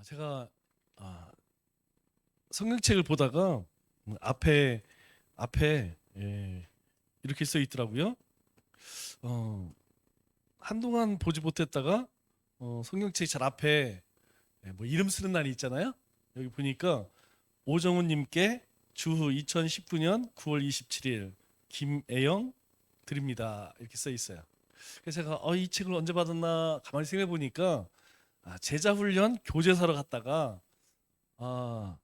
제가 아, 성경책을 보다가 앞에 이렇게 써 있더라고요. 어, 한동안 보지 못했다가 성경책 잘 앞에 뭐 이름 쓰는 날이 있잖아요. 여기 보니까 오정훈님께 주후 2019년 9월 27일 김애영 드립니다. 이렇게 써 있어요. 그래서 제가 이 책을 언제 받았나 가만히 생각해 보니까 제자훈련 교재사로 갔다가 아,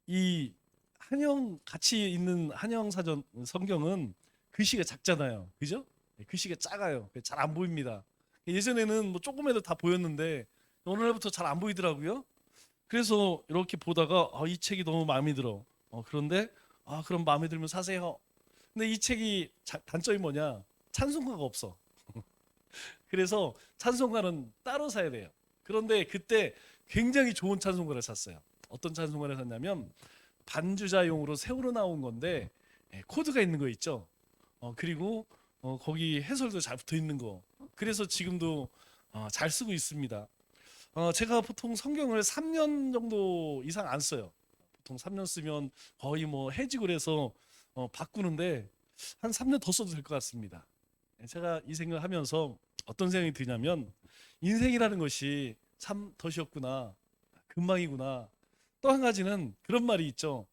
이 한영 같이 있는 한영 사전 성경은 글씨가 작잖아요. 그죠? 글씨가 작아요. 잘 안 보입니다. 예전에는 뭐 조금해도 다 보였는데 오늘부터 잘 안 보이더라고요. 그래서 이렇게 보다가 이 책이 너무 마음에 들어. 그런데 그럼 마음에 들면 사세요. 근데 이 책이 단점이 뭐냐? 찬송가가 없어. 그래서 찬송가는 따로 사야 돼요. 그런데 그때 굉장히 좋은 찬송가를 샀어요. 어떤 찬송가를 샀냐면 반주자용으로 새우로 나온 건데 코드가 있는 거 있죠. 그리고 거기 해설도 잘 붙어 있는 거. 그래서 지금도 잘 쓰고 있습니다. 제가 보통 성경을 3년 정도 이상 안 써요. 보통 3년 쓰면 거의 뭐 해지고 그래서 바꾸는데 한 3년 더 써도 될 것 같습니다. 제가 이 생각을 하면서 어떤 생각이 드냐면 인생이라는 것이 참 덫이었구나. 금방이구나. 또 한 가지는 그런 말이 있죠.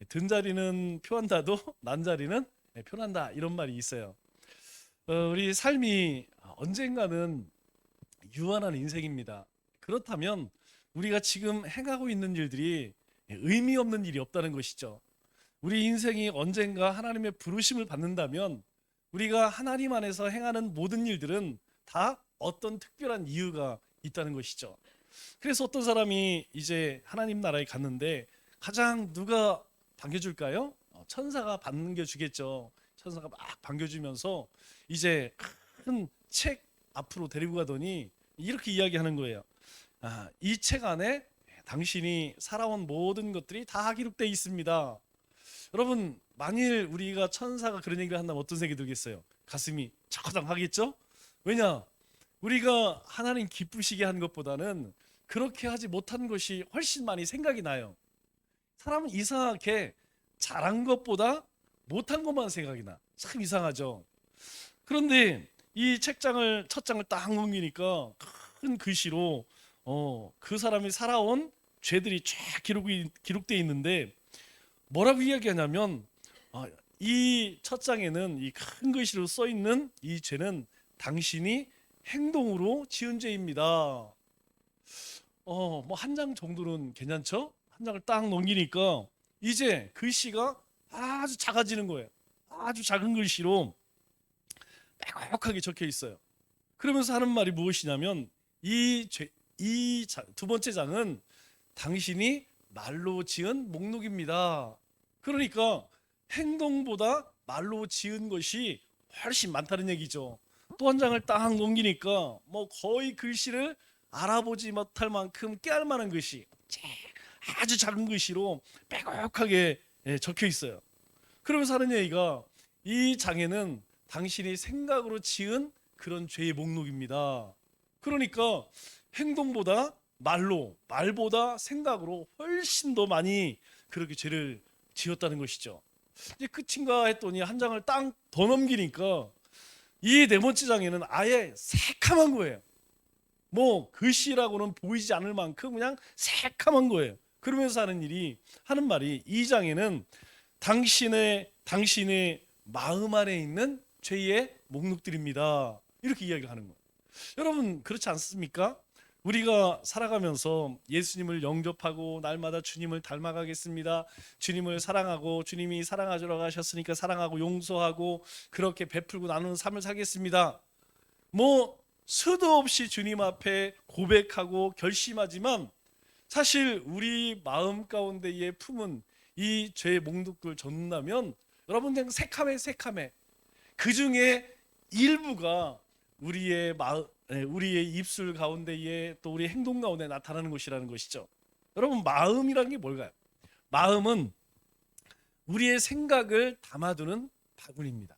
든 자리는 표한다도 난 자리는 표난다. 이런 말이 있어요. 우리 삶이 언젠가는 유한한 인생입니다. 그렇다면 우리가 지금 행하고 있는 일들이 의미 없는 일이 없다는 것이죠. 우리 인생이 언젠가 하나님의 부르심을 받는다면 우리가 하나님 안에서 행하는 모든 일들은 다 어떤 특별한 이유가 있다는 것이죠. 그래서 어떤 사람이 이제 하나님 나라에 갔는데 가장 누가 반겨줄까요? 천사가 반겨주겠죠. 천사가 막 반겨주면서 이제 큰 책 앞으로 데리고 가더니 이렇게 이야기하는 거예요. 이 책 안에 당신이 살아온 모든 것들이 다 기록되어 있습니다. 여러분, 만일 우리가 천사가 그런 얘기를 한다면 어떤 생각이 들겠어요? 가슴이 차커당하겠죠? 왜냐? 우리가 하나님 기쁘시게 한 것보다는 그렇게 하지 못한 것이 훨씬 많이 생각이 나요. 사람은 이상하게 잘한 것보다 못한 것만 생각이 나. 참 이상하죠. 그런데 이 책장을 첫 장을 딱 넘기니까 큰 글씨로 그 사람이 살아온 죄들이 쫙 기록되어 있는데 뭐라고 이야기하냐면 이 첫 장에는 이 큰 글씨로 써 있는 이 죄는 당신이 행동으로 지은 죄입니다. 뭐 한 장 정도는 괜찮죠? 한 장을 딱 넘기니까 이제 글씨가 아주 작아지는 거예요. 아주 작은 글씨로 빼곡하게 적혀 있어요. 그러면서 하는 말이 무엇이냐면 이 두 번째 장은 당신이 말로 지은 목록입니다. 그러니까 행동보다 말로 지은 것이 훨씬 많다는 얘기죠. 또 한 장을 딱 넘기니까 뭐 거의 글씨를 알아보지 못할 만큼 깨알 만한 글씨, 아주 작은 글씨로 빼곡하게 적혀 있어요. 그러면서 하는 얘기가 이 장에는 당신이 생각으로 지은 그런 죄의 목록입니다. 그러니까 행동보다 말보다 생각으로 훨씬 더 많이 그렇게 죄를 지었다는 것이죠. 이제 끝인가 했더니 한 장을 딱 더 넘기니까 이 네 번째 장에는 아예 새카만 거예요. 뭐 글씨라고는 보이지 않을 만큼 그냥 새카만 거예요. 그러면서 하는 말이 이 장에는 당신의 마음 안에 있는 죄의 목록들입니다. 이렇게 이야기를 하는 거예요. 여러분 그렇지 않습니까? 우리가 살아가면서 예수님을 영접하고 날마다 주님을 닮아가겠습니다. 주님을 사랑하고 주님이 사랑하시라고 하셨으니까 사랑하고 용서하고 그렇게 베풀고 나누는 삶을 살겠습니다. 뭐 수도 없이 주님 앞에 고백하고 결심하지만 사실 우리 마음 가운데에 품은 이 죄의 목록을 적는다면 여러분 그냥 새카매 그 중에 일부가 우리의 입술 가운데에 또 우리 행동 가운데 나타나는 것이라는 것이죠. 여러분 마음이라는 게 뭘까요? 마음은 우리의 생각을 담아두는 바구니입니다.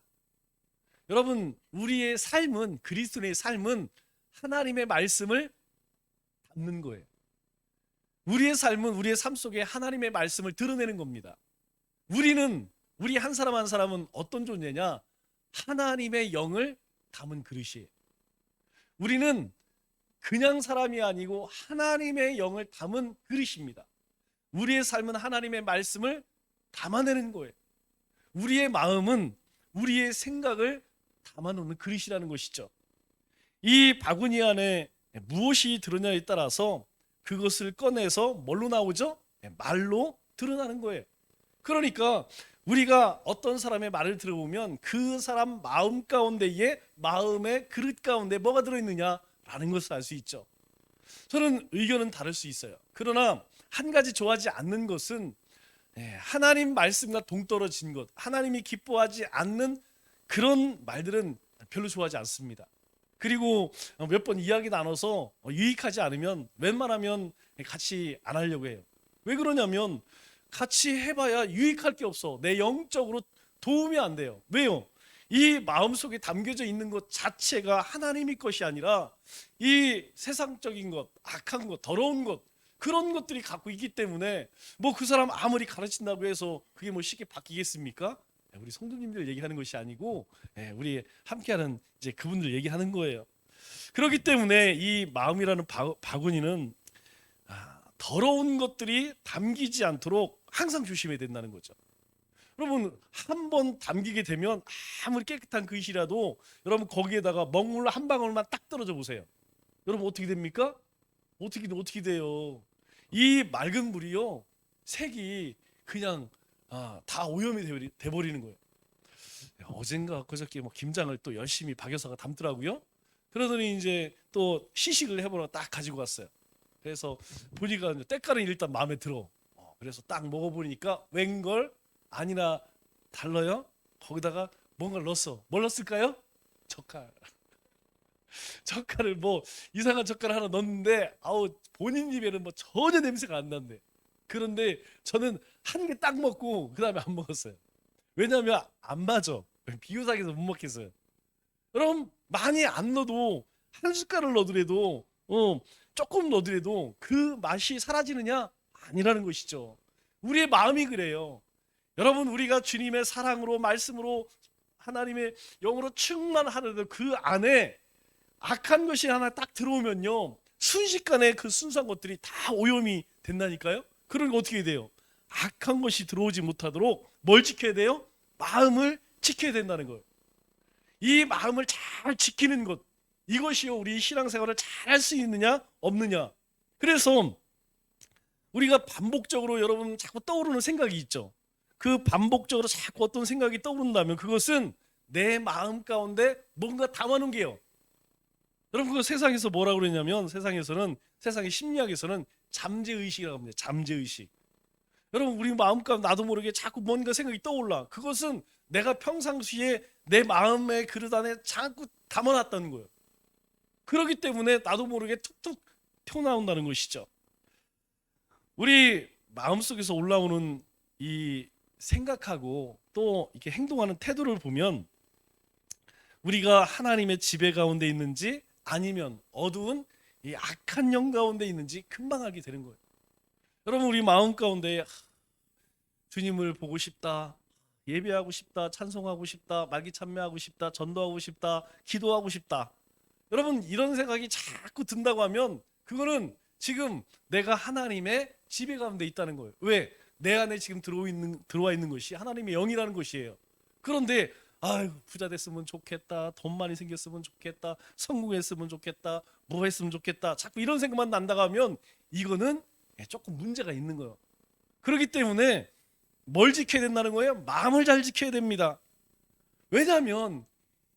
여러분 우리의 삶은 그리스도의 삶은 하나님의 말씀을 담는 거예요. 우리의 삶은 우리의 삶 속에 하나님의 말씀을 드러내는 겁니다. 우리 한 사람 한 사람은 어떤 존재냐? 하나님의 영을 담은 그릇이에요. 우리는 그냥 사람이 아니고 하나님의 영을 담은 그릇입니다. 우리의 삶은 하나님의 말씀을 담아내는 거예요. 우리의 마음은 우리의 생각을 담아놓는 그릇이라는 것이죠. 이 바구니 안에 무엇이 들어냐에 따라서 그것을 꺼내서 뭘로 나오죠? 말로 드러나는 거예요. 그러니까 우리가 어떤 사람의 말을 들어보면 그 사람 마음 가운데에, 마음의 그릇 가운데 뭐가 들어있느냐라는 것을 알 수 있죠. 저는 의견은 다를 수 있어요. 그러나 한 가지 좋아하지 않는 것은 하나님 말씀과 동떨어진 것, 하나님이 기뻐하지 않는 그런 말들은 별로 좋아하지 않습니다. 그리고 몇 번 이야기 나눠서 유익하지 않으면 웬만하면 같이 안 하려고 해요. 왜 그러냐면 같이 해봐야 유익할 게 없어. 내 영적으로 도움이 안 돼요. 왜요? 이 마음속에 담겨져 있는 것 자체가 하나님의 것이 아니라 이 세상적인 것, 악한 것, 더러운 것, 그런 것들이 갖고 있기 때문에 뭐 그 사람 아무리 가르친다고 해서 그게 뭐 쉽게 바뀌겠습니까? 우리 성도님들 얘기하는 것이 아니고 우리 함께하는 이제 그분들 얘기하는 거예요. 그렇기 때문에 이 마음이라는 바구니는 더러운 것들이 담기지 않도록 항상 조심해야 된다는 거죠. 여러분 한 번 담기게 되면 아무리 깨끗한 그릇이라도 여러분 거기에다가 먹물 한 방울만 딱 떨어져 보세요. 여러분 어떻게 됩니까? 어떻게 돼요? 이 맑은 물이요 색이 그냥 다 오염이 돼버리는 거예요. 어젠가 그저께 뭐 김장을 또 열심히 박 여사가 담더라고요. 그러더니 이제 또 시식을 해보러 딱 가지고 왔어요. 그래서 보니까 때깔은 일단 마음에 들어. 그래서 딱 먹어보니까 웬걸 아니나 달라요. 거기다가 뭔가 넣었어. 뭘 넣었을까요? 젓갈. 젓갈을 뭐 이상한 젓갈 하나 넣었는데 본인 입에는 뭐 전혀 냄새가 안 난대. 그런데 저는 한 개 딱 먹고 그 다음에 안 먹었어요. 왜냐하면 안 맞아. 비교상에서 못 먹겠어요. 그럼 많이 안 넣어도 한 숟갈을 넣어더라도 조금 넣어더라도 그 맛이 사라지느냐? 아니라는 것이죠. 우리의 마음이 그래요. 여러분 우리가 주님의 사랑으로 말씀으로 하나님의 영으로 충만하더라도 그 안에 악한 것이 하나 딱 들어오면요 순식간에 그 순수한 것들이 다 오염이 된다니까요. 그러니까 어떻게 돼요? 악한 것이 들어오지 못하도록 뭘 지켜야 돼요? 마음을 지켜야 된다는 거예요. 이 마음을 잘 지키는 것, 이것이요 우리 신앙생활을 잘 할 수 있느냐 없느냐. 그래서 우리가 반복적으로 여러분 자꾸 떠오르는 생각이 있죠. 그 반복적으로 자꾸 어떤 생각이 떠오른다면 그것은 내 마음 가운데 뭔가 담아놓은 게요. 여러분 그거 세상에서 뭐라고 그러냐면 세상의 심리학에서는 잠재의식이라고 합니다. 잠재의식. 여러분 우리 마음 가운데 나도 모르게 자꾸 뭔가 생각이 떠올라. 그것은 내가 평상시에 내 마음의 그릇 안에 자꾸 담아놨다는 거예요. 그렇기 때문에 나도 모르게 툭툭 튀어나온다는 것이죠. 우리 마음속에서 올라오는 이 생각하고 또 이렇게 행동하는 태도를 보면 우리가 하나님의 지배 가운데 있는지 아니면 어두운 이 악한 영 가운데 있는지 금방 알게 되는 거예요. 여러분 우리 마음 가운데 주님을 보고 싶다, 예배하고 싶다, 찬송하고 싶다, 말기 참여하고 싶다, 전도하고 싶다, 기도하고 싶다. 여러분 이런 생각이 자꾸 든다고 하면 그거는 지금 내가 하나님의 지배 가운데 있다는 거예요. 왜? 내 안에 지금 들어와 있는 것이 하나님의 영이라는 것이에요. 그런데 부자 됐으면 좋겠다, 돈 많이 생겼으면 좋겠다, 성공했으면 좋겠다, 뭐 했으면 좋겠다, 자꾸 이런 생각만 난다고 하면 이거는 조금 문제가 있는 거예요. 그렇기 때문에 뭘 지켜야 된다는 거예요? 마음을 잘 지켜야 됩니다. 왜냐하면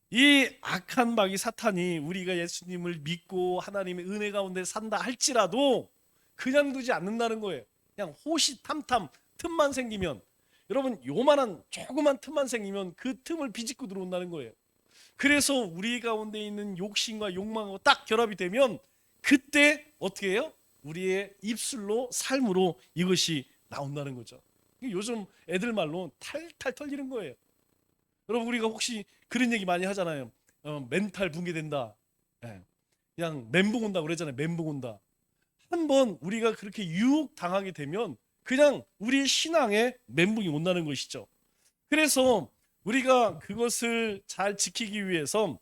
이 악한 마귀 사탄이 우리가 예수님을 믿고 하나님의 은혜 가운데 산다 할지라도 그냥 두지 않는다는 거예요. 그냥 호시탐탐 틈만 생기면, 여러분 요만한 조그만 틈만 생기면 그 틈을 비집고 들어온다는 거예요. 그래서 우리 가운데 있는 욕심과 욕망하고 딱 결합이 되면 그때 어떻게 해요? 우리의 입술로 삶으로 이것이 나온다는 거죠. 요즘 애들 말로 탈탈 털리는 거예요. 여러분 우리가 혹시 그런 얘기 많이 하잖아요. 멘탈 붕괴된다. 그냥 멘붕 온다 그러잖아요. 멘붕 온다. 한번 우리가 그렇게 유혹당하게 되면 그냥 우리의 신앙에 멘붕이 온다는 것이죠. 그래서 우리가 그것을 잘 지키기 위해서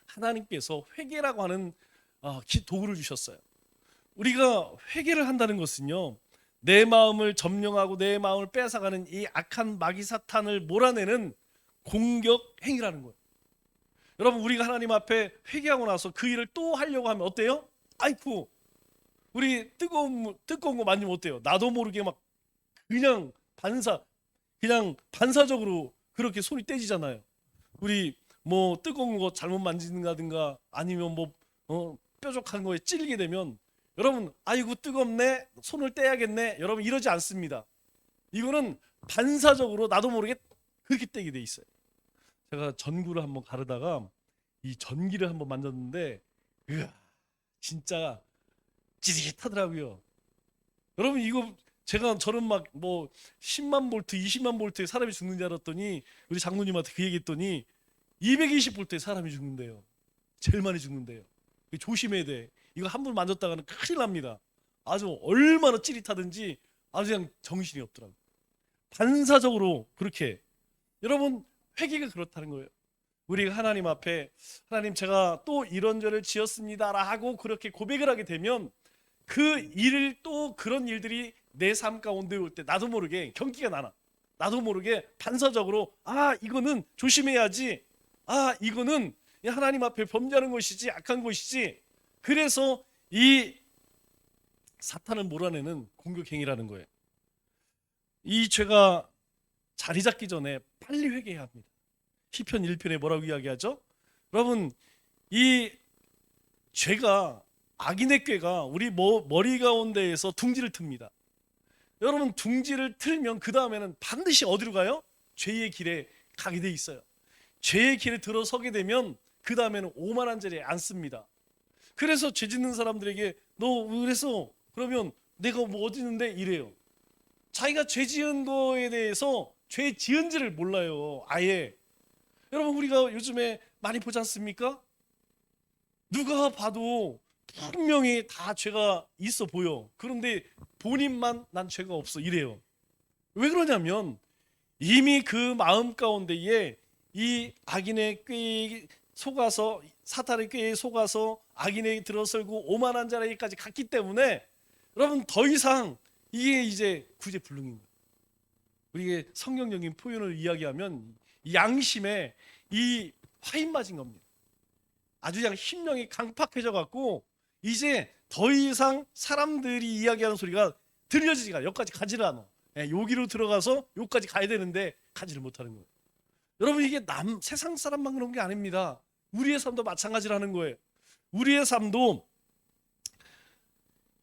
하나님께서 회개라고 하는 도구를 주셨어요. 우리가 회개를 한다는 것은요, 내 마음을 점령하고 내 마음을 뺏어가는 이 악한 마귀 사탄을 몰아내는 공격 행위라는 거예요. 여러분, 우리가 하나님 앞에 회개하고 나서 그 일을 또 하려고 하면 어때요? 아이쿠, 우리 뜨거운 거 만지면 어때요? 나도 모르게 막 그냥 반사적으로 그렇게 손이 떼지잖아요. 우리 뭐 뜨거운 거 잘못 만지는가든가 아니면 뭐 뾰족한 거에 찔리게 되면 여러분, 아이고 뜨겁네, 손을 떼야겠네, 여러분 이러지 않습니다. 이거는 반사적으로 나도 모르게 그렇게 떼게 돼 있어요. 제가 전구를 한번 가르다가 이 전기를 한번 만졌는데 으아, 진짜 찌릿하더라고요. 여러분, 이거 저는 막 뭐 10만 볼트, 20만 볼트에 사람이 죽는 줄 알았더니 우리 장로님한테 그 얘기했더니 220 볼트에 사람이 죽는데요. 제일 많이 죽는데요. 조심해야 돼. 이거 한 번 만졌다가는 큰일 납니다. 아주 얼마나 찌릿하든지 아주 그냥 정신이 없더라고요. 반사적으로 그렇게. 여러분, 회개가 그렇다는 거예요. 우리가 하나님 앞에 하나님, 제가 또 이런 죄를 지었습니다라고 그렇게 고백을 하게 되면 그 일을 또 그런 일들이 내 삶 가운데 올 때 나도 모르게 경기가 나나. 나도 모르게 반사적으로 이거는 조심해야지. 이거는 하나님 앞에 범죄하는 것이지, 악한 것이지. 그래서 이 사탄을 몰아내는 공격 행위라는 거예요. 이 죄가 자리 잡기 전에 빨리 회개해야 합니다. 시편 1편에 뭐라고 이야기하죠? 여러분, 이 죄가, 악인의 꾀가 우리 머리 가운데에서 둥지를 틉니다. 여러분, 둥지를 틀면 그 다음에는 반드시 어디로 가요? 죄의 길에 가게 돼 있어요. 죄의 길에 들어서게 되면 그 다음에는 오만한 자리에 앉습니다. 그래서 죄 짓는 사람들에게 너 그래서 그러면 내가 뭐 어디 있는데 이래요. 자기가 죄 지은 거에 대해서 죄 지은지를 몰라요. 아예. 여러분, 우리가 요즘에 많이 보지 않습니까? 누가 봐도 분명히 다 죄가 있어 보여. 그런데 본인만 난 죄가 없어 이래요. 왜 그러냐면 이미 그 마음 가운데에 이 악인의 꾀에 속아서, 사탄의 꾀에 속아서 악인에게 들어설고 오만한 자에게까지 갔기 때문에 여러분, 더 이상 이게 이제 구제불능인 거예요. 우리의 성경적인 표현을 이야기하면 양심에 이 화인 맞은 겁니다. 아주 그냥 심령이 강팍해져 갖고 이제 더 이상 사람들이 이야기하는 소리가 들려지지가, 여기까지 가지를 않아. 여기로 들어가서 여기까지 가야 되는데 가지를 못하는 거예요. 여러분, 이게 세상 사람만 그런 게 아닙니다. 우리의 삶도 마찬가지라는 거예요. 우리의 삶도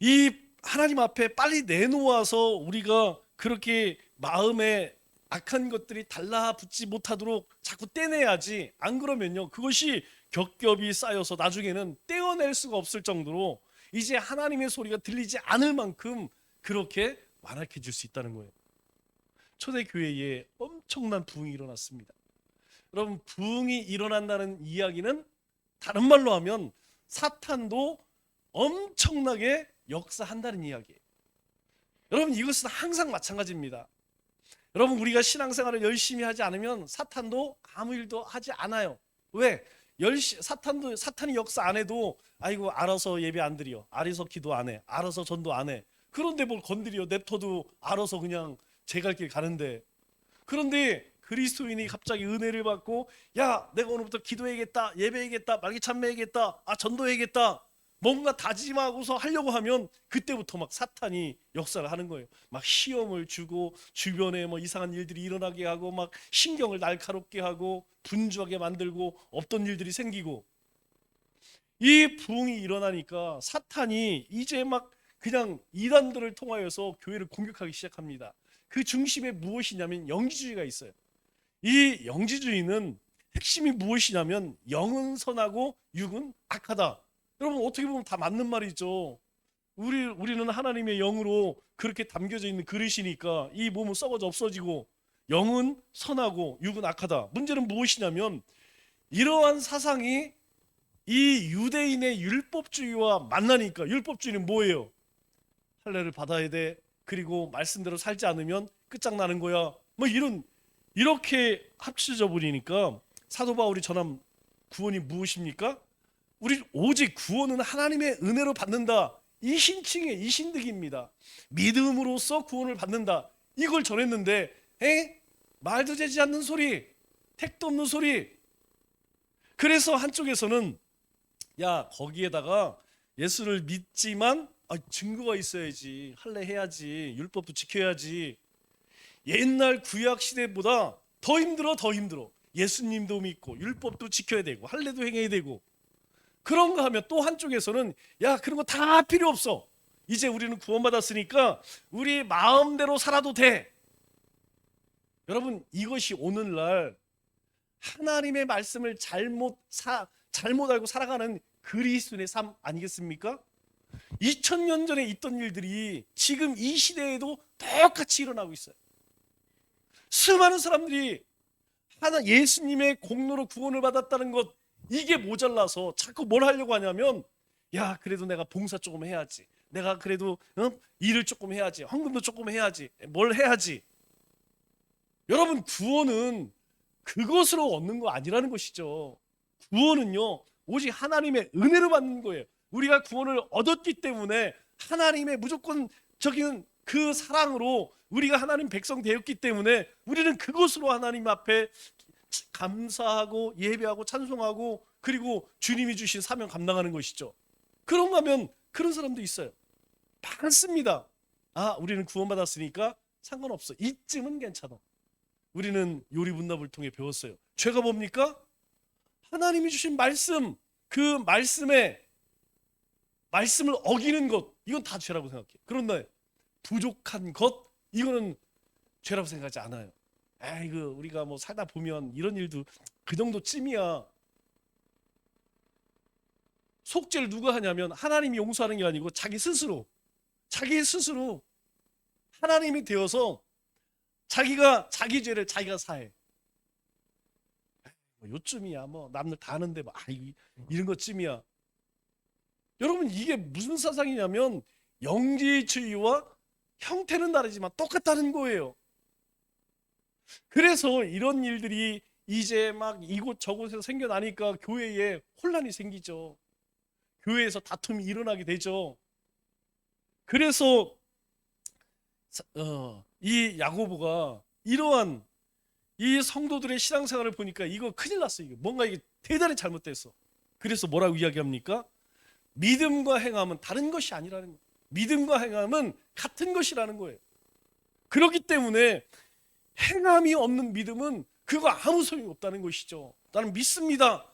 이 하나님 앞에 빨리 내놓아서 우리가 그렇게 마음에 악한 것들이 달라붙지 못하도록 자꾸 떼내야지. 안 그러면요, 그것이 겹겹이 쌓여서 나중에는 떼어낼 수가 없을 정도로 이제 하나님의 소리가 들리지 않을 만큼 그렇게 완악해질 수 있다는 거예요. 초대교회에 엄청난 부흥이 일어났습니다. 여러분, 부흥이 일어난다는 이야기는 다른 말로 하면 사탄도 엄청나게 역사한다는 이야기예요. 여러분, 이것은 항상 마찬가지입니다. 여러분, 우리가 신앙생활을 열심히 하지 않으면 사탄도 아무 일도 하지 않아요. 왜? 사탄이 역사 안 해도 아이고 알아서 예배 안 드려, 알아서 기도 안 해, 알아서 전도 안 해. 그런데 뭘 건드려, 냅둬도 알아서 그냥 제 갈 길 가는데. 그런데 그리스도인이 갑자기 은혜를 받고 야, 내가 오늘부터 기도해야겠다, 예배해야겠다, 말기 참배해야겠다, 전도해야겠다, 뭔가 다짐하고서 하려고 하면 그때부터 막 사탄이 역사를 하는 거예요. 막 시험을 주고 주변에 뭐 이상한 일들이 일어나게 하고 막 신경을 날카롭게 하고 분주하게 만들고 없던 일들이 생기고. 이 부흥이 일어나니까 사탄이 이제 막 그냥 이단들을 통하여서 교회를 공격하기 시작합니다. 그 중심에 무엇이냐면 영지주의가 있어요. 이 영지주의는 핵심이 무엇이냐면 영은 선하고 육은 악하다. 여러분, 어떻게 보면 다 맞는 말이죠. 우리는 하나님의 영으로 그렇게 담겨져 있는 그릇이니까 이 몸은 썩어져 없어지고 영은 선하고 육은 악하다. 문제는 무엇이냐면 이러한 사상이 이 유대인의 율법주의와 만나니까, 율법주의는 뭐예요? 할례를 받아야 돼. 그리고 말씀대로 살지 않으면 끝장나는 거야. 뭐 이렇게 합쳐져 버리니까 사도 바울이 전한 구원이 무엇입니까? 우리 오직 구원은 하나님의 은혜로 받는다. 이 신칭의 이 신득입니다. 믿음으로써 구원을 받는다. 이걸 전했는데 말도 되지 않는 소리, 택도 없는 소리. 그래서 한쪽에서는 야, 거기에다가 예수를 믿지만 증거가 있어야지, 할례 해야지, 율법도 지켜야지. 옛날 구약 시대보다 더 힘들어, 더 힘들어. 예수님도 믿고 율법도 지켜야 되고 할례도 행해야 되고. 그런가 하면 또 한쪽에서는 야, 그런 거 다 필요 없어. 이제 우리는 구원받았으니까 우리 마음대로 살아도 돼. 여러분, 이것이 오늘날 하나님의 말씀을 잘못 알고 살아가는 그리스도인의 삶 아니겠습니까? 2000년 전에 있던 일들이 지금 이 시대에도 똑같이 일어나고 있어요. 수많은 사람들이 예수님의 공로로 구원을 받았다는 것, 이게 모자라서 자꾸 뭘 하려고 하냐면 야, 그래도 내가 봉사 조금 해야지, 내가 그래도 일을 조금 해야지, 헌금도 조금 해야지, 뭘 해야지. 여러분, 구원은 그것으로 얻는 거 아니라는 것이죠. 구원은요, 오직 하나님의 은혜로 받는 거예요. 우리가 구원을 얻었기 때문에 하나님의 무조건적인 그 사랑으로 우리가 하나님 백성 되었기 때문에 우리는 그것으로 하나님 앞에 감사하고 예배하고 찬송하고, 그리고 주님이 주신 사명 감당하는 것이죠. 그런가 하면 그런 사람도 있어요. 많습니다. 우리는 구원받았으니까 상관없어, 이쯤은 괜찮아. 우리는 요리분답을 통해 배웠어요. 죄가 뭡니까? 하나님이 주신 말씀, 그 말씀을 어기는 것, 이건 다 죄라고 생각해요. 그런데 부족한 것, 이거는 죄라고 생각하지 않아요. 이거 우리가 뭐 살다 보면 이런 일도 그 정도 쯤이야. 속죄를 누가 하냐면 하나님이 용서하는 게 아니고 자기 스스로 하나님이 되어서 자기가 자기 죄를 자기가 사해. 요쯤이야, 뭐 남들 다 아는데 뭐 이런 것쯤이야. 여러분, 이게 무슨 사상이냐면 영지주의와 형태는 다르지만 똑같다는 거예요. 그래서 이런 일들이 이제 막 이곳 저곳에서 생겨나니까 교회에 혼란이 생기죠. 교회에서 다툼이 일어나게 되죠. 그래서 이 야고보가 이러한 이 성도들의 신앙생활을 보니까 이거 큰일 났어. 이게 뭔가 이게 대단히 잘못됐어. 그래서 뭐라고 이야기합니까? 믿음과 행함은 다른 것이 아니라는 거예요. 믿음과 행함은 같은 것이라는 거예요. 그렇기 때문에 행함이 없는 믿음은 그거 아무 소용이 없다는 것이죠. 나는 믿습니다,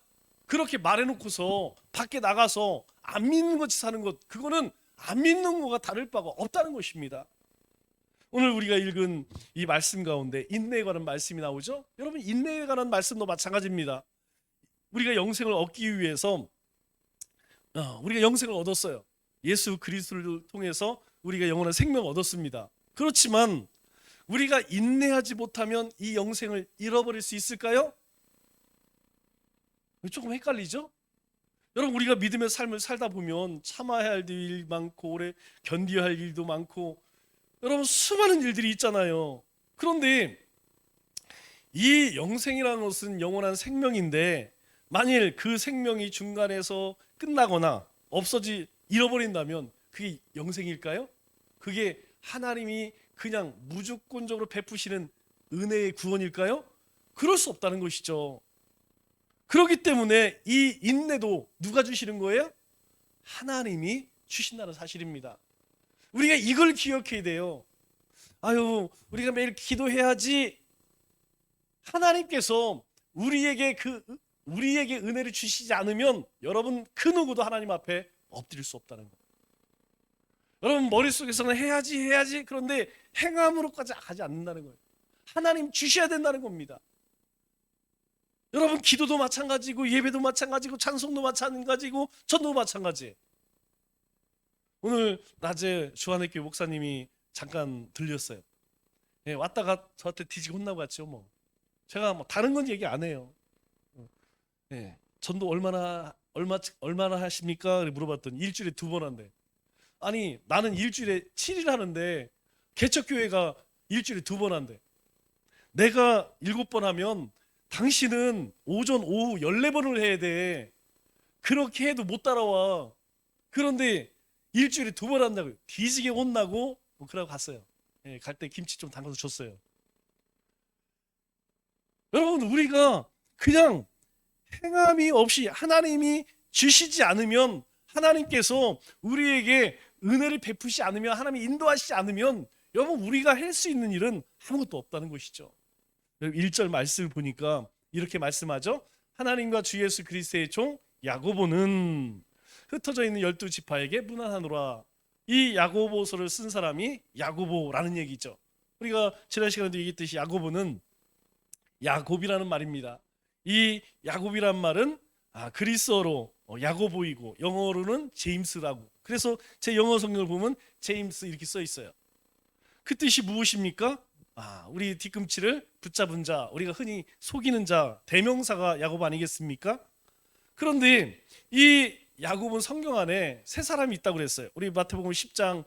그렇게 말해놓고서 밖에 나가서 안 믿는 것이 사는 것, 그거는 안 믿는 것과 다를 바가 없다는 것입니다. 오늘 우리가 읽은 이 말씀 가운데 인내에 관한 말씀이 나오죠. 여러분, 인내에 관한 말씀도 마찬가지입니다. 우리가 영생을 얻기 위해서 우리가 영생을 얻었어요. 예수 그리스도를 통해서 우리가 영원한 생명을 얻었습니다. 그렇지만 우리가 인내하지 못하면 이 영생을 잃어버릴 수 있을까요? 조금 헷갈리죠? 여러분, 우리가 믿음의 삶을 살다 보면 참아야 할 일 많고 오래 견뎌야 할 일도 많고, 여러분, 수많은 일들이 있잖아요. 그런데 이 영생이라는 것은 영원한 생명인데 만일 그 생명이 중간에서 끝나거나 잃어버린다면 그게 영생일까요? 그게 하나님이 그냥 무조건적으로 베푸시는 은혜의 구원일까요? 그럴 수 없다는 것이죠. 그렇기 때문에 이 인내도 누가 주시는 거예요? 하나님이 주신다는 사실입니다. 우리가 이걸 기억해야 돼요. 우리가 매일 기도해야지. 하나님께서 우리에게 은혜를 주시지 않으면 여러분, 그 누구도 하나님 앞에 엎드릴 수 없다는 거예요. 여러분, 머릿속에서는 해야지 그런데 행함으로까지 가지 않는다는 거예요. 하나님 주셔야 된다는 겁니다. 여러분, 기도도 마찬가지고 예배도 마찬가지고 찬송도 마찬가지고 전도 마찬가지예요. 오늘 낮에 주한회교회 목사님이 잠깐 들렸어요. 왔다가 저한테 뒤지고 혼나고 갔죠. 뭐 제가 다른 건 얘기 안 해요. 전도 얼마나 얼마나 하십니까? 물어봤더니 일주일에 2번 한대. 아니 나는 일주일에 7일 하는데 개척교회가 일주일에 2번 한대. 내가 7번 하면 당신은 오전 오후 14번을 해야 돼. 그렇게 해도 못 따라와. 그런데 일주일에 2번 한다고 뒤지게 혼나고 뭐 그러고 갔어요. 예, 갈 때 김치 좀 담가서 줬어요. 여러분 우리가 그냥 행함이 없이 하나님이 주시지 않으면, 하나님께서 우리에게 은혜를 베푸시 않으면, 하나님이 인도하시지 않으면 여러분 우리가 할 수 있는 일은 아무것도 없다는 것이죠. 1절 말씀을 보니까 이렇게 말씀하죠. 하나님과 주 예수 그리스도의 종 야고보는 흩어져 있는 12지파에게 문안하노라. 이 야고보서를 쓴 사람이 야고보라는 얘기죠. 우리가 지난 시간에도 얘기했듯이 야고보는 야곱이라는 말입니다. 이 야곱이란 말은 그리스어로 야고보이고 영어로는 제임스라고. 그래서 제 영어 성경을 보면 제임스 이렇게 써 있어요. 그 뜻이 무엇입니까? 우리 뒤꿈치를 붙잡은 자, 우리가 흔히 속이는 자, 대명사가 야곱 아니겠습니까? 그런데 이 야곱은 성경 안에 세 사람이 있다고 그랬어요. 우리 마태복음 10장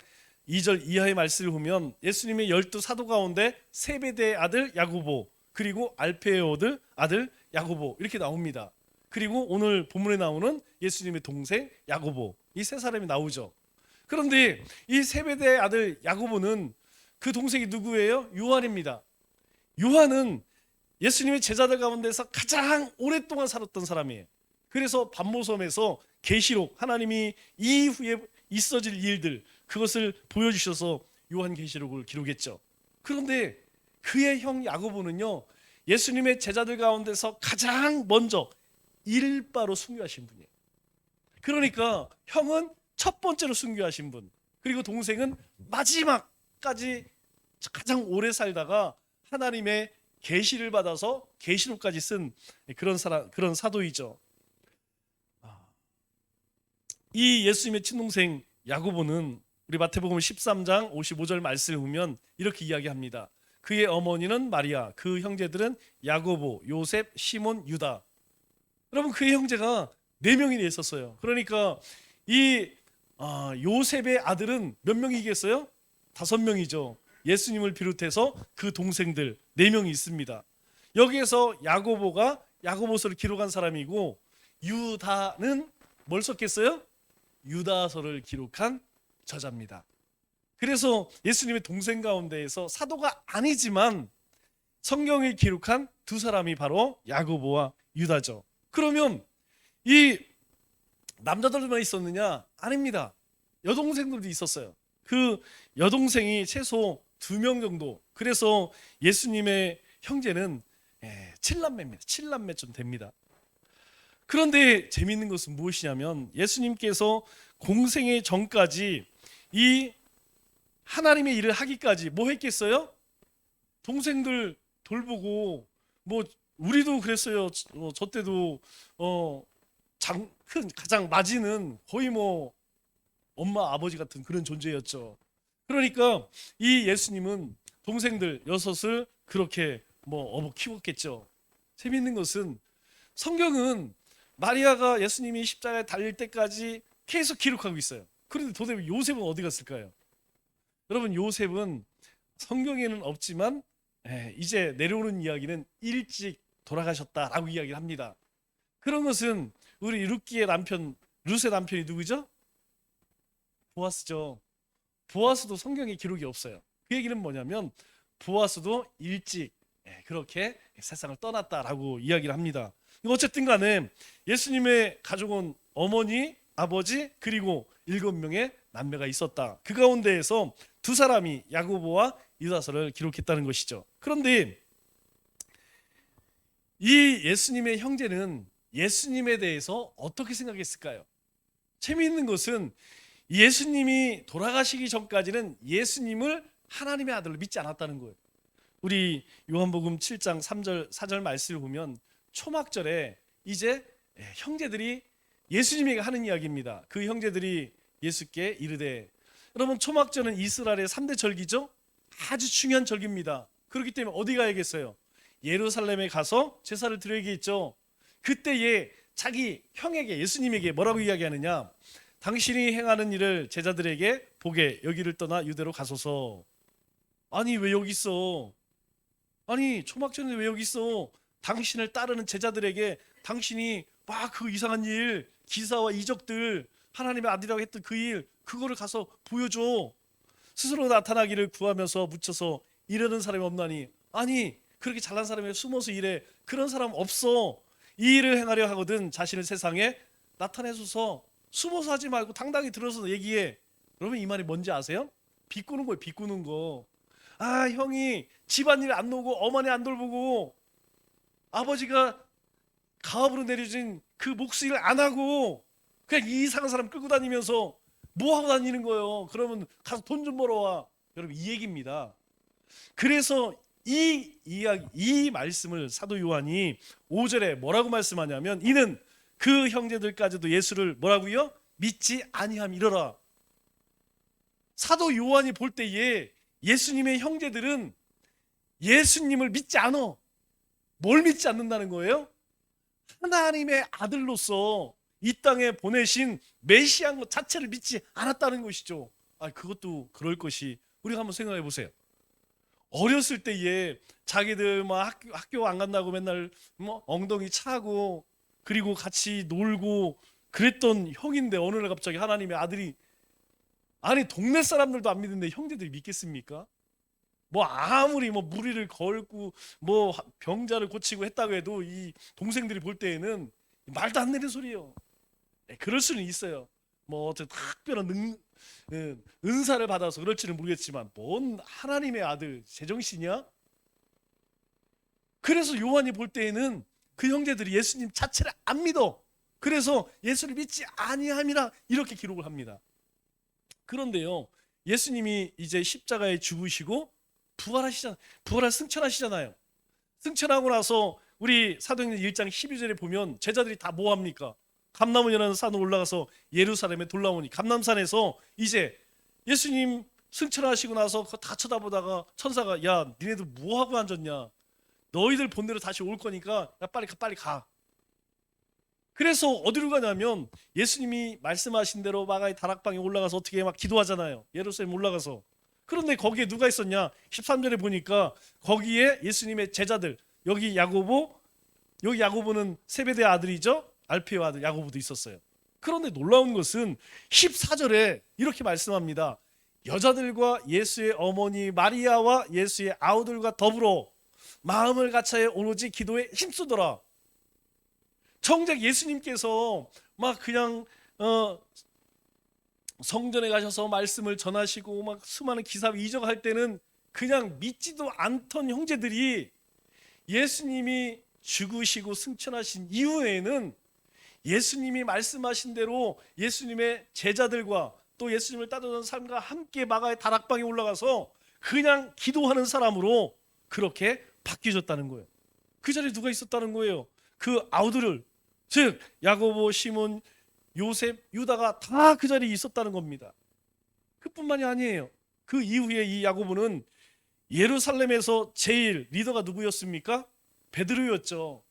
2절 이하의 말씀을 보면 예수님의 12사도 가운데 세베대의 아들 야고보, 그리고 알페의 아들 야고보 이렇게 나옵니다. 그리고 오늘 본문에 나오는 예수님의 동생 야고보, 이 세 사람이 나오죠. 그런데 이 세베대의 아들 야고보는 그 동생이 누구예요? 요한입니다. 요한은 예수님의 제자들 가운데서 가장 오랫동안 살았던 사람이에요. 그래서 반모섬에서 계시록, 하나님이 이후에 있어질 일들, 그것을 보여주셔서 요한계시록을 기록했죠. 그런데 그의 형 야고보는요, 예수님의 제자들 가운데서 가장 먼저 일바로 순교하신 분이에요. 그러니까 형은 첫 번째로 순교하신 분, 그리고 동생은 마지막까지 가장 오래 살다가 하나님의 계시를 받아서 계시록까지 쓴 그런 사도이죠. 이 예수님의 친동생 야고보는 우리 마태복음 13장 55절 말씀을 보면 이렇게 이야기합니다. 그의 어머니는 마리아, 그 형제들은 야고보, 요셉, 시몬, 유다. 여러분 그의 형제가 4명이나 있었어요. 그러니까 이 요셉의 아들은 몇 명이겠어요? 5명이죠. 예수님을 비롯해서 그 동생들 4명이 있습니다. 여기에서 야고보가 야고보서를 기록한 사람이고, 유다는 뭘 썼겠어요? 유다서를 기록한 저자입니다. 그래서 예수님의 동생 가운데에서 사도가 아니지만 성경을 기록한 2 사람이 바로 야고보와 유다죠. 그러면 이 남자들만 있었느냐? 아닙니다. 여동생들도 있었어요. 그 여동생이 최소 2명 정도. 그래서 예수님의 형제는 7남매입니다. 7남매쯤 됩니다. 그런데 재미있는 것은 무엇이냐면 예수님께서 공생의 전까지 이 하나님의 일을 하기까지 뭐 했겠어요? 동생들 돌보고, 뭐 우리도 그랬어요. 저 때도 가장 맞이는 거의 뭐 엄마 아버지 같은 그런 존재였죠. 그러니까 이 예수님은 동생들 6을 그렇게 뭐 키웠겠죠. 재미있는 것은 성경은 마리아가 예수님이 십자가에 달릴 때까지 계속 기록하고 있어요. 그런데 도대체 요셉은 어디 갔을까요? 여러분 요셉은 성경에는 없지만 이제 내려오는 이야기는 일찍 돌아가셨다라고 이야기를 합니다. 그런 것은 우리 룻기의 남편, 룻의 남편이 누구죠? 보아스죠. 보아스도 성경에 기록이 없어요. 그 얘기는 뭐냐면 보아스도 일찍 그렇게 세상을 떠났다라고 이야기를 합니다. 어쨌든 간에 예수님의 가족은 어머니, 아버지, 그리고 7명의 남매가 있었다. 그 가운데에서 2 사람이 야고보와 유다서를 기록했다는 것이죠. 그런데 이 예수님의 형제는 예수님에 대해서 어떻게 생각했을까요? 재미있는 것은 예수님이 돌아가시기 전까지는 예수님을 하나님의 아들로 믿지 않았다는 거예요. 우리 요한복음 7장 3절 4절 말씀을 보면 초막절에 이제 형제들이 예수님에게 하는 이야기입니다. 그 형제들이 예수께 이르되, 여러분 초막절은 이스라엘의 3대 절기죠. 아주 중요한 절기입니다. 그렇기 때문에 어디 가야겠어요? 예루살렘에 가서 제사를 드려야겠죠. 그때에 자기 형에게, 예수님에게 뭐라고 이야기하느냐? 당신이 행하는 일을 제자들에게 보게 여기를 떠나 유대로 가소서. 아니 왜 여기 있어? 아니 초막절인데 왜 여기 있어? 당신을 따르는 제자들에게 당신이 막 그 이상한 일, 기사와 이적들, 하나님의 아들이라고 했던 그 일, 그거를 가서 보여줘. 스스로 나타나기를 구하면서 묻혀서 이러는 사람이 없나니. 아니 그렇게 잘난 사람이 숨어서 일해. 그런 사람 없어. 이 일을 행하려 하거든 자신을 세상에 나타내소서. 숨어서 하지 말고 당당히 들어서 얘기해. 여러분 이 말이 뭔지 아세요? 비꼬는 거예요. 비꼬는 거. 아 형이 집안일 안 놓고 어머니 안 돌보고 아버지가 가업으로 내려진 그 몫을 안 하고 그냥 이 이상한 사람 끌고 다니면서 뭐 하고 다니는 거예요? 그러면 가서 돈 좀 벌어와. 여러분 이 얘기입니다. 그래서 이 이야기, 이 말씀을 사도 요한이 5절에 뭐라고 말씀하냐면 이는 그 형제들까지도 예수를 뭐라고요? 믿지 아니함 이러라. 사도 요한이 볼 때에 예수님의 형제들은 예수님을 믿지 않아. 뭘 믿지 않는다는 거예요? 하나님의 아들로서 이 땅에 보내신 메시아인 것 자체를 믿지 않았다는 것이죠. 그것도 그럴 것이 우리가 한번 생각해 보세요. 어렸을 때에 자기들 막 학교 안 간다고 맨날 뭐 엉덩이 차고 그리고 같이 놀고 그랬던 형인데 어느 날 갑자기 하나님의 아들이, 아니 동네 사람들도 안 믿는데 형제들이 믿겠습니까? 뭐 아무리 뭐 무리를 걸고 뭐 병자를 고치고 했다고 해도 이 동생들이 볼 때에는 말도 안 되는 소리예요. 그럴 수는 있어요. 뭐 어쨌든 특별한 은사를 받아서 그럴지는 모르겠지만 뭔 하나님의 아들 제정신이야? 그래서 요한이 볼 때에는 그 형제들이 예수님 자체를 안 믿어. 그래서 예수를 믿지 아니함이라 이렇게 기록을 합니다. 그런데요, 예수님이 이제 십자가에 죽으시고 부활 승천하시잖아요. 승천하고 나서 우리 사도행전 1장 12절에 보면 제자들이 다 뭐 합니까? 감람원이라는 산으로 올라가서 예루살렘에 돌아오니 감람산에서 이제 예수님 승천하시고 나서 그거 다 쳐다보다가 천사가 야 니네들 뭐 하고 앉았냐? 너희들 본대로 다시 올 거니까 야 빨리 가. 그래서 어디로 가냐면 예수님이 말씀하신 대로 마가의 다락방에 올라가서 어떻게 막 기도하잖아요. 예루살렘 올라가서. 그런데 거기에 누가 있었냐? 13절에 보니까 거기에 예수님의 제자들, 여기 야고보, 여기 야고보는 세베대의 아들이죠. 알페의 아들 야고보도 있었어요. 그런데 놀라운 것은 14절에 이렇게 말씀합니다. 여자들과 예수의 어머니 마리아와 예수의 아우들과 더불어 마음을 같이하여 오로지 기도에 힘쓰더라. 정작 예수님께서 막 그냥 성전에 가셔서 말씀을 전하시고 막 수많은 기사 이적할 때는 그냥 믿지도 않던 형제들이 예수님이 죽으시고 승천하신 이후에는 예수님이 말씀하신 대로 예수님의 제자들과 또 예수님을 따르던 사람과 함께 마가의 다락방에 올라가서 그냥 기도하는 사람으로 그렇게 바뀌어졌다는 거예요. 그 자리에 누가 있었다는 거예요? 그 아우들을, 즉 야고보, 시몬, 요셉, 유다가 다 그 자리에 있었다는 겁니다. 그뿐만이 아니에요. 그 이후에 이 야고보는 예루살렘에서 제일 리더가 누구였습니까? 베드로였죠.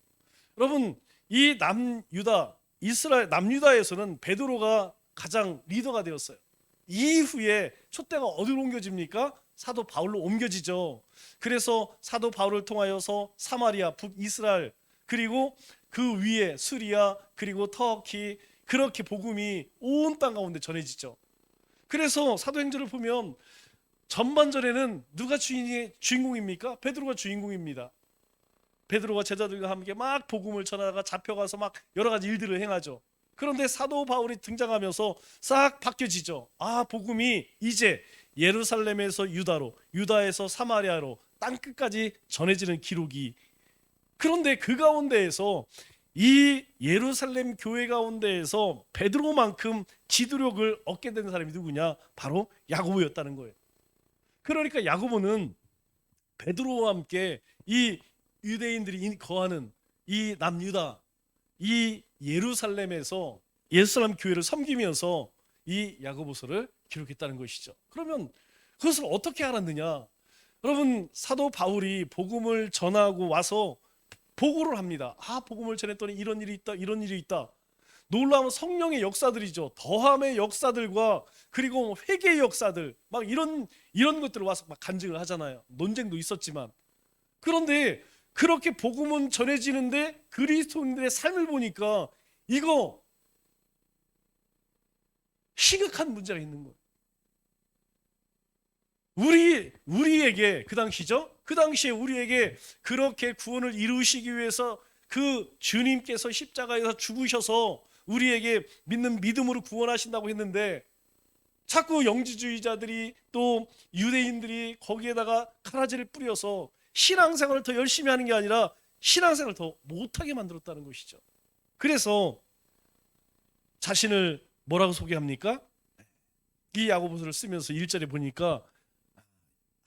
여러분 이 남유다, 이스라엘 남유다에서는 베드로가 가장 리더가 되었어요. 이후에 촛대가 어디로 옮겨집니까? 사도 바울로 옮겨지죠. 그래서 사도 바울을 통하여서 사마리아, 북이스라엘, 그리고 그 위에 시리아, 그리고 터키, 그렇게 복음이 온 땅 가운데 전해지죠. 그래서 사도행전을 보면 전반전에는 누가 주인공입니까? 베드로가 주인공입니다. 베드로가 제자들과 함께 막 복음을 전하다가 잡혀가서 막 여러 가지 일들을 행하죠. 그런데 사도 바울이 등장하면서 싹 바뀌어지죠. 복음이 이제 예루살렘에서 유다로, 유다에서 사마리아로 땅 끝까지 전해지는 기록이. 그런데 그 가운데에서 이 예루살렘 교회 가운데에서 베드로만큼 지도력을 얻게 된 사람이 누구냐? 바로 야고보였다는 거예요. 그러니까 야고보는 베드로와 함께 이 유대인들이 거하는 이 남유다, 이 예루살렘에서 예루살렘 교회를 섬기면서 이 야고보서를 기록했다는 것이죠. 그러면 그것을 어떻게 알았느냐? 여러분 사도 바울이 복음을 전하고 와서 보고를 합니다. 복음을 전했더니 이런 일이 있다, 이런 일이 있다. 놀라운 성령의 역사들이죠. 더함의 역사들과 그리고 회개의 역사들, 막 이런 것들을 와서 막 간증을 하잖아요. 논쟁도 있었지만. 그런데 그렇게 복음은 전해지는데 그리스도인들의 삶을 보니까 이거 심각한 문제가 있는 거예요. 우리에게 그 당시죠. 그 당시에 우리에게 그렇게 구원을 이루시기 위해서 그 주님께서 십자가에서 죽으셔서 우리에게 믿는 믿음으로 구원하신다고 했는데 자꾸 영지주의자들이 또 유대인들이 거기에다가 가라지를 뿌려서 신앙생활을 더 열심히 하는 게 아니라 신앙생활을 더 못하게 만들었다는 것이죠. 그래서 자신을 뭐라고 소개합니까? 이 야고보서를 쓰면서 1절에 보니까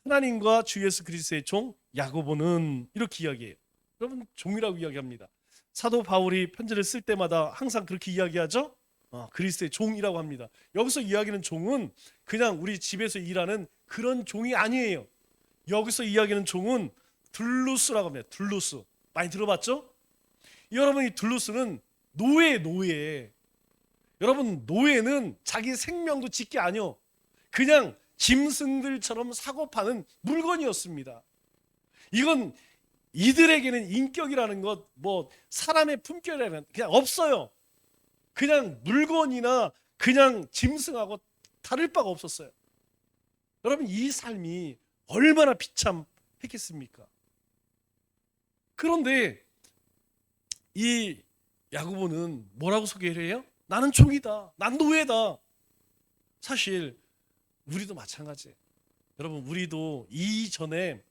하나님과 주 예수 그리스도의 종 야고보는 이렇게 이야기해요. 여러분, 종이라고 이야기합니다. 사도 바울이 편지를 쓸 때마다 항상 그렇게 이야기하죠. 그리스도의 종이라고 합니다. 여기서 이야기하는 종은 그냥 우리 집에서 일하는 그런 종이 아니에요. 여기서 이야기하는 종은 둘루스라고 합니다. 둘루스. 많이 들어봤죠? 여러분, 이 둘루스는 노예. 여러분, 노예는 자기 생명도 짓게 아니요, 그냥 짐승들처럼 사고 파는 물건이었습니다. 이건 이들에게는 인격이라는 것, 뭐 사람의 품격이라는 그냥 없어요. 그냥 물건이나 그냥 짐승하고 다를 바가 없었어요. 여러분, 이 삶이 얼마나 비참했겠습니까? 그런데 이 야고보는 뭐라고 소개를 해요? 나는 종이다. 난 노예다. 사실 우리도 마찬가지예요. 여러분, 우리도 이전에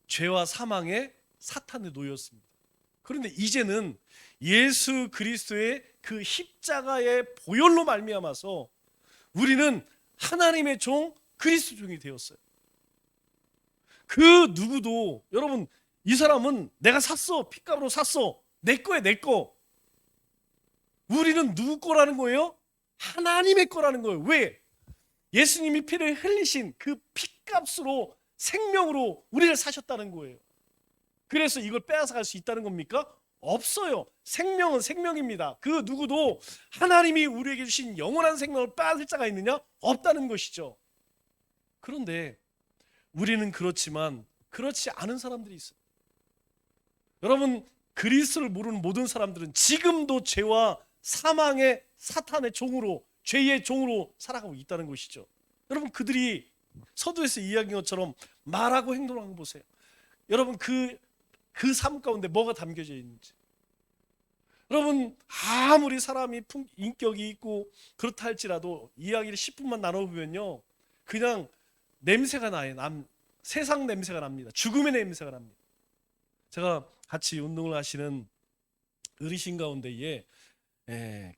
죄와 사망의 사탄의 노예였습니다. 그런데 이제는 예수 그리스도의 그 십자가의 보혈로 말미암아서 우리는 하나님의 종, 그리스도 종이 되었어요. 그 누구도, 여러분, 이 사람은 내가 샀어, 핏값으로 샀어, 내 거야, 내 거. 우리는 누구 거라는 거예요? 하나님의 거라는 거예요. 왜? 예수님이 피를 흘리신 그 핏값으로, 생명으로 우리를 사셨다는 거예요. 그래서 이걸 빼앗아갈 수 있다는 겁니까? 없어요. 생명은 생명입니다. 그 누구도 하나님이 우리에게 주신 영원한 생명을 빼앗을 자가 있느냐? 없다는 것이죠. 그런데 우리는 그렇지만 그렇지 않은 사람들이 있어요. 여러분, 그리스도를 모르는 모든 사람들은 지금도 죄와 사망의 사탄의 종으로, 죄의 종으로 살아가고 있다는 것이죠. 여러분, 그들이 서두에서 이야기한 것처럼 말하고 행동하는 거 보세요. 여러분, 그 삶 가운데 뭐가 담겨져 있는지. 여러분, 아무리 사람이 인격이 있고 그렇다 할지라도 이야기를 10분만 나눠보면요, 그냥 냄새가 나요. 세상 냄새가 납니다. 죽음의 냄새가 납니다. 제가 같이 운동을 하시는 어르신 가운데에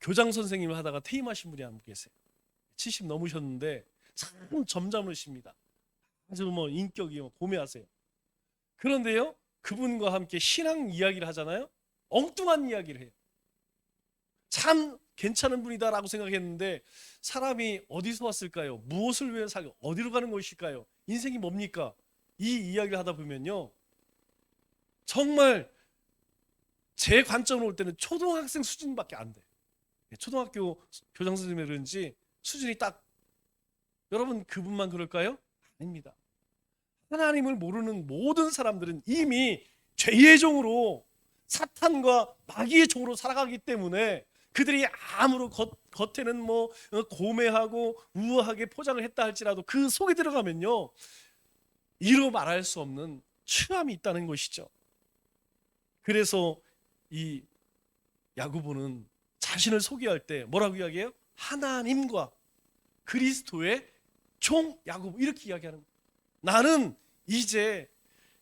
교장 선생님을 하다가 퇴임하신 분이 한 분 계세요. 70 넘으셨는데 참 점잖으십니다. 아주 뭐 인격이 고매하세요. 그런데요, 그분과 함께 신앙 이야기를 하잖아요. 엉뚱한 이야기를 해요. 참 괜찮은 분이다라고 생각했는데 사람이 어디서 왔을까요? 무엇을 위해 살고 어디로 가는 것일까요? 인생이 뭡니까? 이 이야기를 하다 보면요, 정말 제 관점으로 볼 때는 초등학생 수준밖에 안 돼. 초등학교 교장 선생님이 그런지 수준이 딱. 여러분, 그분만 그럴까요? 아닙니다. 하나님을 모르는 모든 사람들은 이미 죄의 종으로, 사탄과 마귀의 종으로 살아가기 때문에 그들이 아무로 겉에는 뭐 고매하고 우아하게 포장을 했다 할지라도 그 속에 들어가면요, 이루 말할 수 없는 추함이 있다는 것이죠. 그래서 이 야고보는 자신을 소개할 때 뭐라고 이야기해요? 하나님과 그리스도의 종 야고보, 이렇게 이야기하는 거예요. 나는 이제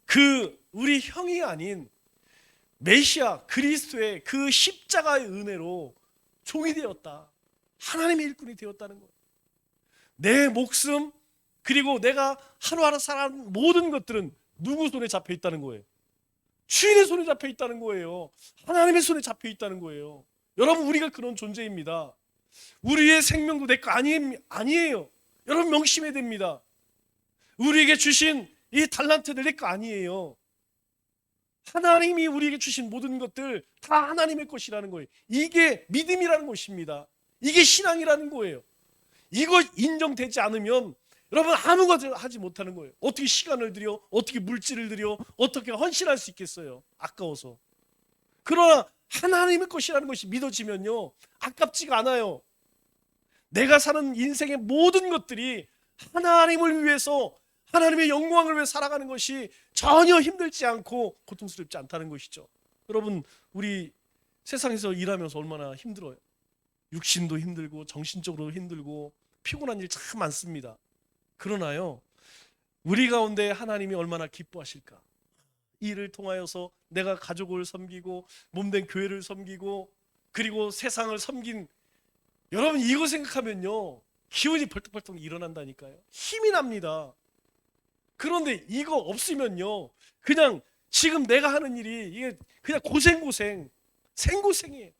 그 우리 형이 아닌 메시아 그리스도의 그 십자가의 은혜로 종이 되었다. 하나님의 일꾼이 되었다는 거예요. 내 목숨, 그리고 내가 하루하루 살아가는 모든 것들은 누구 손에 잡혀 있다는 거예요? 주인의 손에 잡혀 있다는 거예요. 하나님의 손에 잡혀 있다는 거예요. 여러분, 우리가 그런 존재입니다. 우리의 생명도 내 거 아니에요. 여러분, 명심해야 됩니다. 우리에게 주신 이 달란트들 내 거 아니에요. 하나님이 우리에게 주신 모든 것들 다 하나님의 것이라는 거예요. 이게 믿음이라는 것입니다. 이게 신앙이라는 거예요. 이거 인정되지 않으면 여러분 아무것도 하지 못하는 거예요. 어떻게 시간을 들여, 어떻게 물질을 들여, 어떻게 헌신할 수 있겠어요? 아까워서. 그러나 하나님의 것이라는 것이 믿어지면요, 아깝지가 않아요. 내가 사는 인생의 모든 것들이 하나님을 위해서, 하나님의 영광을 위해 살아가는 것이 전혀 힘들지 않고 고통스럽지 않다는 것이죠. 여러분, 우리 세상에서 일하면서 얼마나 힘들어요. 육신도 힘들고 정신적으로 힘들고 피곤한 일 참 많습니다. 그러나요, 우리 가운데 하나님이 얼마나 기뻐하실까. 이 일을 통하여서 내가 가족을 섬기고 몸된 교회를 섬기고 그리고 세상을 섬긴, 여러분 이거 생각하면요 기운이 벌떡벌떡 일어난다니까요. 힘이 납니다. 그런데 이거 없으면요 그냥 지금 내가 하는 일이 이게 그냥 고생 생고생이에요.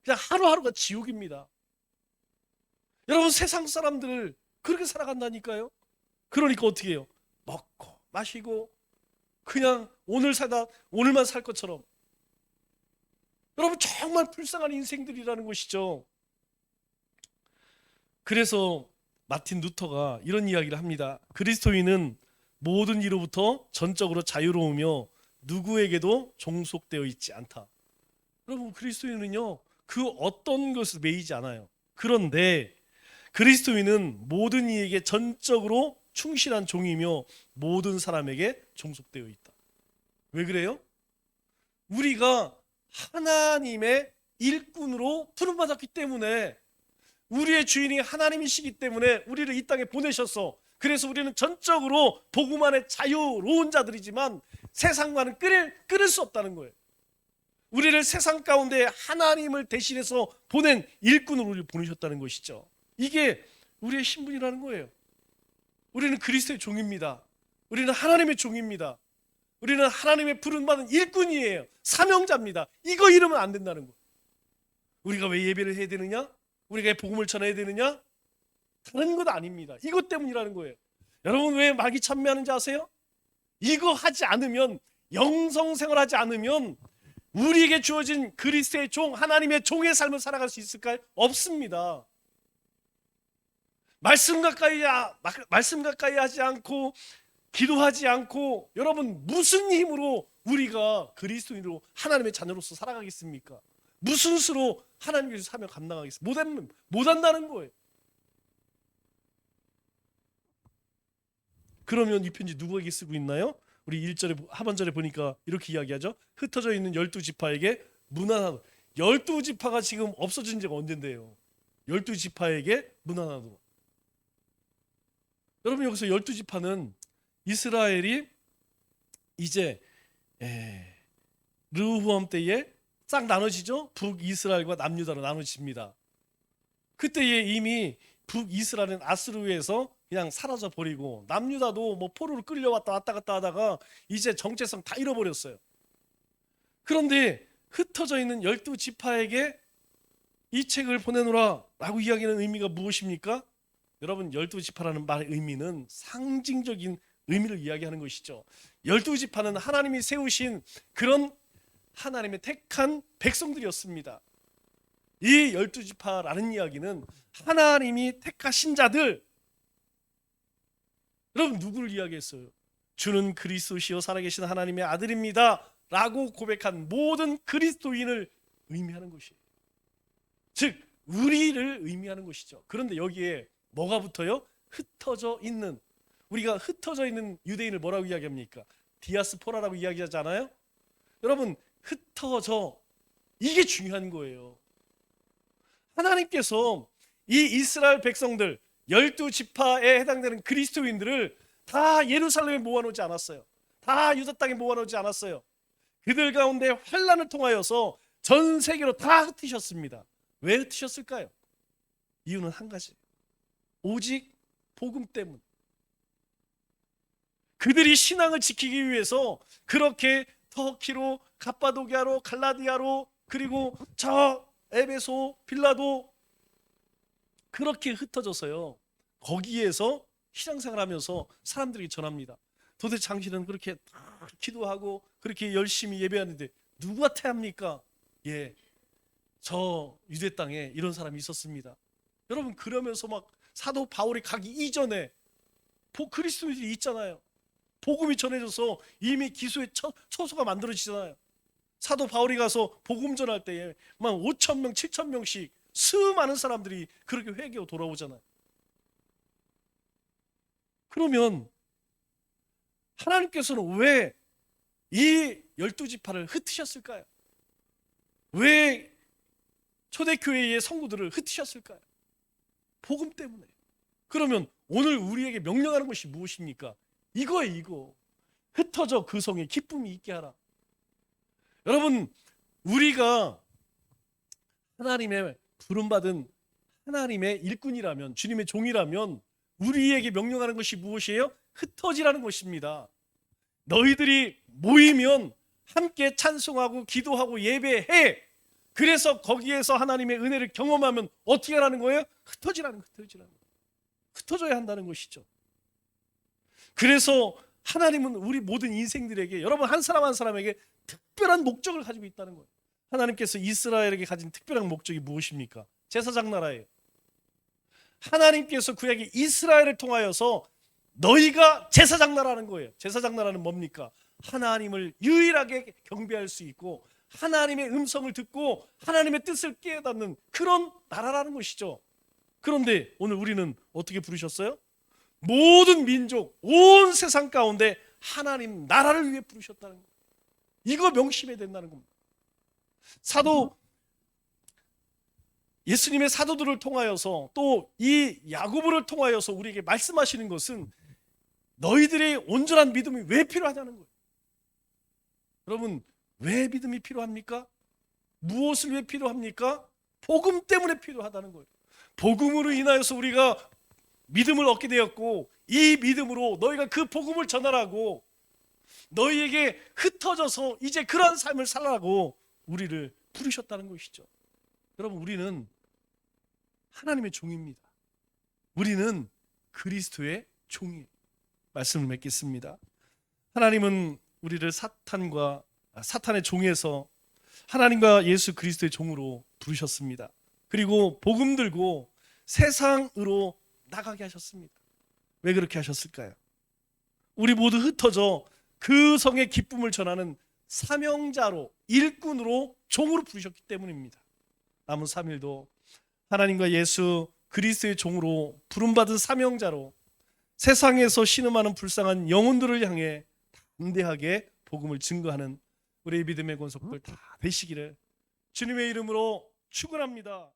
그냥 하루하루가 지옥입니다. 여러분 세상 사람들 그렇게 살아간다니까요. 그러니까 어떻게 해요? 먹고 마시고 그냥 오늘 사다 오늘만 살 것처럼. 여러분 정말 불쌍한 인생들이라는 것이죠. 그래서 마틴 루터가 이런 이야기를 합니다. 그리스도인은 모든 이로부터 전적으로 자유로우며 누구에게도 종속되어 있지 않다. 여러분 그리스도인은요 그 어떤 것을 매이지 않아요. 그런데 그리스도인은 모든 이에게 전적으로 충실한 종이며 모든 사람에게 종속되어 있다. 왜 그래요? 우리가 하나님의 일꾼으로 부름받았기 때문에, 우리의 주인이 하나님이시기 때문에 우리를 이 땅에 보내셨어. 그래서 우리는 전적으로 복음 안에 자유로운 자들이지만 세상과는 끊을 수 없다는 거예요. 우리를 세상 가운데 하나님을 대신해서 보낸 일꾼으로 우리를 보내셨다는 것이죠. 이게 우리의 신분이라는 거예요. 우리는 그리스도의 종입니다. 우리는 하나님의 종입니다. 우리는 하나님의 부름받은 일꾼이에요. 사명자입니다. 이거 잃으면 안 된다는 거예요. 우리가 왜 예배를 해야 되느냐? 우리가 왜 복음을 전해야 되느냐? 다른 것 아닙니다. 이것 때문이라는 거예요. 여러분 왜 마귀 찬미하는지 아세요? 이거 하지 않으면, 영성생활 하지 않으면 우리에게 주어진 그리스도의 종, 하나님의 종의 삶을 살아갈 수 있을까요? 없습니다. 말씀 가까이 하지 않고 기도하지 않고 여러분 무슨 힘으로 우리가 그리스도인으로 하나님의 자녀로서 살아가겠습니까? 무슨 수로 하나님께서 사명 감당하겠습니까? 못 한다는 거예요. 그러면 이 편지 누구에게 쓰고 있나요? 우리 1절에 하반절에 보니까 이렇게 이야기하죠. 흩어져 있는 12지파에게 문안하노. 12지파가 지금 없어진 지가 언젠데요. 12지파에게 문안하노. 여러분 여기서 12지파는 이스라엘이 이제 르후엄 때에 싹 나눠지죠. 북이스라엘과 남유다로 나눠집니다. 그때에 이미 북이스라엘은 아수르에서 그냥 사라져 버리고 남유다도 뭐 포로로 끌려왔다 왔다 갔다 하다가 이제 정체성 다 잃어버렸어요. 그런데 흩어져 있는 12지파에게 이 책을 보내노라 라고 이야기하는 의미가 무엇입니까? 여러분 12지파라는 말의 의미는 상징적인 의미를 이야기하는 것이죠. 12지파는 하나님이 세우신 그런 하나님의 택한 백성들이었습니다. 이 12지파라는 이야기는 하나님이 택하신 자들, 여러분 누구를 이야기했어요? 주는 그리스도시요 살아계신 하나님의 아들입니다 라고 고백한 모든 그리스도인을 의미하는 것이에요. 즉 우리를 의미하는 것이죠. 그런데 여기에 뭐가 붙어요? 흩어져 있는, 우리가 흩어져 있는 유대인을 뭐라고 이야기합니까? 디아스포라라고 이야기하잖아요. 여러분 흩어져, 이게 중요한 거예요. 하나님께서 이 이스라엘 백성들 12지파에 해당되는 그리스도인들을 다 예루살렘에 모아놓지 않았어요. 다 유다 땅에 모아놓지 않았어요. 그들 가운데 환란을 통하여서 전 세계로 다 흩으셨습니다. 왜 흩으셨을까요? 이유는 한 가지, 오직 복음 때문. 그들이 신앙을 지키기 위해서 그렇게 터키로, 갑바도기아로, 갈라디아로, 그리고 저 에베소, 빌라도 그렇게 흩어져서요. 거기에서 신앙생활하면서 사람들에게 전합니다. 도대체 당신은 그렇게 기도하고 그렇게 열심히 예배하는데 누구한테 합니까? 예, 저 유대 땅에 이런 사람이 있었습니다. 여러분, 그러면서 막 사도 바울이 가기 이전에 그리스도인들이 있잖아요. 복음이 전해져서 이미 기수의 처소가 만들어지잖아요. 사도 바울이 가서 복음 전할 때에 막 5천 명, 7천 명씩 수많은 사람들이 그렇게 회개하고 돌아오잖아요. 그러면 하나님께서는 왜 이 12지파를 흩으셨을까요? 왜 초대교회의 성도들을 흩으셨을까요? 복음 때문에. 그러면 오늘 우리에게 명령하는 것이 무엇입니까? 이거예요, 이거. 흩어져 그 성에 기쁨이 있게 하라. 여러분, 우리가 하나님의 부름받은 하나님의 일꾼이라면, 주님의 종이라면 우리에게 명령하는 것이 무엇이에요? 흩어지라는 것입니다. 너희들이 모이면 함께 찬송하고 기도하고 예배해. 그래서 거기에서 하나님의 은혜를 경험하면 어떻게 하라는 거예요? 흩어지라는 거예요. 흩어져야 한다는 것이죠. 그래서 하나님은 우리 모든 인생들에게, 여러분 한 사람 한 사람에게 특별한 목적을 가지고 있다는 거예요. 하나님께서 이스라엘에게 가진 특별한 목적이 무엇입니까? 제사장 나라예요. 하나님께서 구약의 이스라엘을 통하여서 너희가 제사장 나라는 거예요. 제사장 나라는 뭡니까? 하나님을 유일하게 경배할 수 있고 하나님의 음성을 듣고 하나님의 뜻을 깨닫는 그런 나라라는 것이죠. 그런데 오늘 우리는 어떻게 부르셨어요? 모든 민족, 온 세상 가운데 하나님 나라를 위해 부르셨다는 거예요. 이거 명심해야 된다는 겁니다. 예수님의 사도들을 통하여서 또 이 야고보를 통하여서 우리에게 말씀하시는 것은 너희들의 온전한 믿음이 왜 필요하냐는 거예요. 여러분, 왜 믿음이 필요합니까? 무엇을 위해 필요합니까? 복음 때문에 필요하다는 거예요. 복음으로 인하여서 우리가 믿음을 얻게 되었고 이 믿음으로 너희가 그 복음을 전하라고, 너희에게 흩어져서 이제 그런 삶을 살라고 우리를 부르셨다는 것이죠. 여러분, 우리는 하나님의 종입니다. 우리는 그리스도의 종이에요. 말씀을 맺겠습니다. 하나님은 우리를 사탄의 종에서 하나님과 예수 그리스도의 종으로 부르셨습니다. 그리고 복음 들고 세상으로 나가게 하셨습니다. 왜 그렇게 하셨을까요? 우리 모두 흩어져 그 성의 기쁨을 전하는 사명자로, 일꾼으로, 종으로 부르셨기 때문입니다. 남은 3일도 하나님과 예수 그리스도의 종으로 부름받은 사명자로 세상에서 신음하는 불쌍한 영혼들을 향해 담대하게 복음을 증거하는 우리의 믿음의 권속들 다 되시기를 주님의 이름으로 축원합니다.